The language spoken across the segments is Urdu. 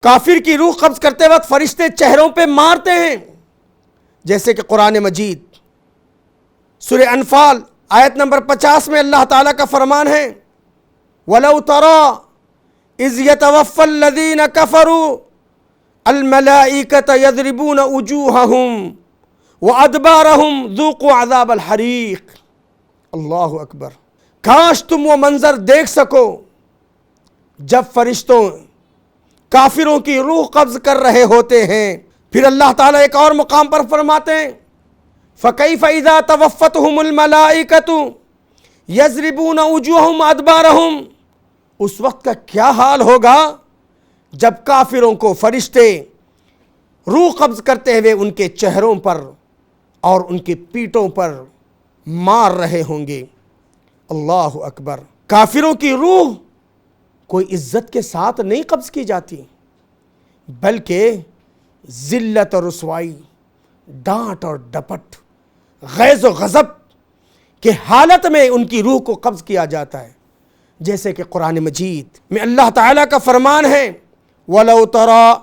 کافر کی روح قبض کرتے وقت فرشتے چہروں پہ مارتے ہیں، جیسے کہ قرآن مجید سورہ انفال آیت نمبر 50 میں اللہ تعالیٰ کا فرمان ہے، وَلَوْ تَرَى إِذْ يَتَوَفَّى الَّذِينَ كَفَرُوا الْمَلَائِكَةَ يَضْرِبُونَ وُجُوهَهُمْ وَأَدْبَارَهُمْ ذُوقُوا عَذَابَ الْحَرِيقِ۔ اللہ اکبر، کاش تم وہ منظر دیکھ سکو جب فرشتوں کافروں کی روح قبض کر رہے ہوتے ہیں۔ پھر اللہ تعالیٰ ایک اور مقام پر فرماتے ہیں، فَكَيْفَ إِذَا تَوَفَّتْهُمُ الْمَلَائِكَةُ يَضْرِبُونَ وُجُوهَهُمْ وَأَدْبَارَهُمْ۔ اس وقت کا کیا حال ہوگا جب کافروں کو فرشتے روح قبض کرتے ہوئے ان کے چہروں پر اور ان کی پیٹوں پر مار رہے ہوں گے۔ اللہ اکبر، کافروں کی روح کوئی عزت کے ساتھ نہیں قبض کی جاتی، بلکہ ذلت اور رسوائی، ڈانٹ اور ڈپٹ، غیظ و غضب کے حالت میں ان کی روح کو قبض کیا جاتا ہے، جیسے کہ قرآن مجید میں اللہ تعالیٰ کا فرمان ہے، وَلَوْ تَرَى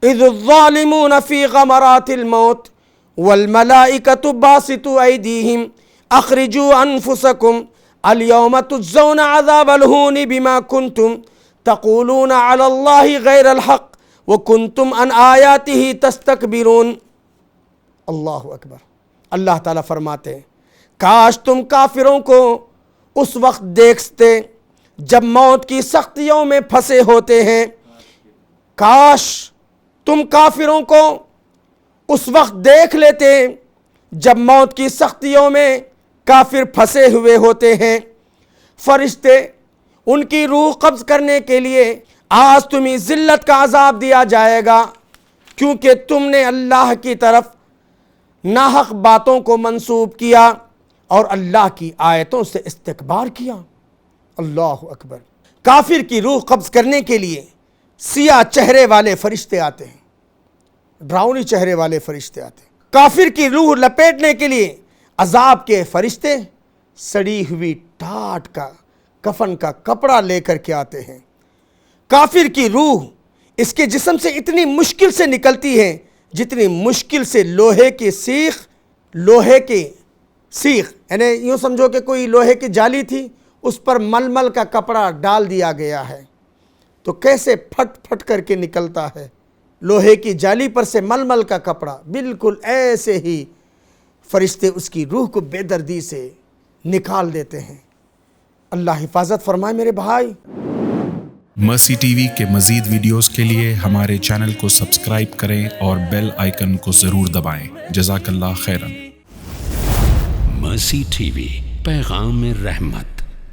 إِذِ الظَّالِمُونَ فِي غَمَرَاتِ الْمَوْتِ وَالْمَلَائِكَةُ بَاسِطُو أَيْدِيهِمْ أَخْرِجُوا أَنفُسَكُمْ الْيَوْمَ تُجْزَوْنَ عَذَابَ الْهُونِ بِمَا كُنْتُمْ تَقُولُونَ عَلَى اللَّهِ غَيْرَ الْحَقِّ وَكُنْتُمْ عَنْ آيَاتِهِ تَسْتَكْبِرُونَ۔ اللہ اکبر، اللہ تعالیٰ فرماتے ہیں، کاش تم کافروں کو اس وقت دیکھتے جب موت کی سختیوں میں پھنسے ہوتے ہیں، کاش تم کافروں کو اس وقت دیکھ لیتے جب موت کی سختیوں میں کافر پھنسے ہوئے ہوتے ہیں۔ فرشتے ان کی روح قبض کرنے کے لیے آج تمہیں ذلت کا عذاب دیا جائے گا، کیونکہ تم نے اللہ کی طرف ناحق باتوں کو منسوب کیا اور اللہ کی آیتوں سے استکبار کیا۔ اللہ اکبر، کافر کی روح قبض کرنے کے لیے سیاہ چہرے والے فرشتے آتے ہیں، ڈراؤنی چہرے والے فرشتے آتے ہیں۔ کافر کی روح لپیٹنے کے لیے عذاب کے فرشتے سڑی ہوئی ٹاٹ کا کفن کا کپڑا لے کر کے آتے ہیں۔ کافر کی روح اس کے جسم سے اتنی مشکل سے نکلتی ہے جتنی مشکل سے لوہے کی سیخ یعنی یوں سمجھو کہ کوئی لوہے کی جالی تھی، اس پر ململ کا کپڑا ڈال دیا گیا ہے تو کیسے پھٹ پھٹ کر کے نکلتا ہے۔ لوہے کی جالی پر سے ململ کا کپڑا، بالکل ایسے ہی فرشتے اس کی روح کو بے دردی سے نکال دیتے ہیں۔ اللہ حفاظت فرمائے میرے بھائی۔ مرسی ٹی وی کے مزید ویڈیوز کے لیے ہمارے چینل کو سبسکرائب کریں اور بیل آئیکن کو ضرور دبائیں۔ جزاک اللہ خیرن۔ مرسی ٹی وی، پیغام رحمت۔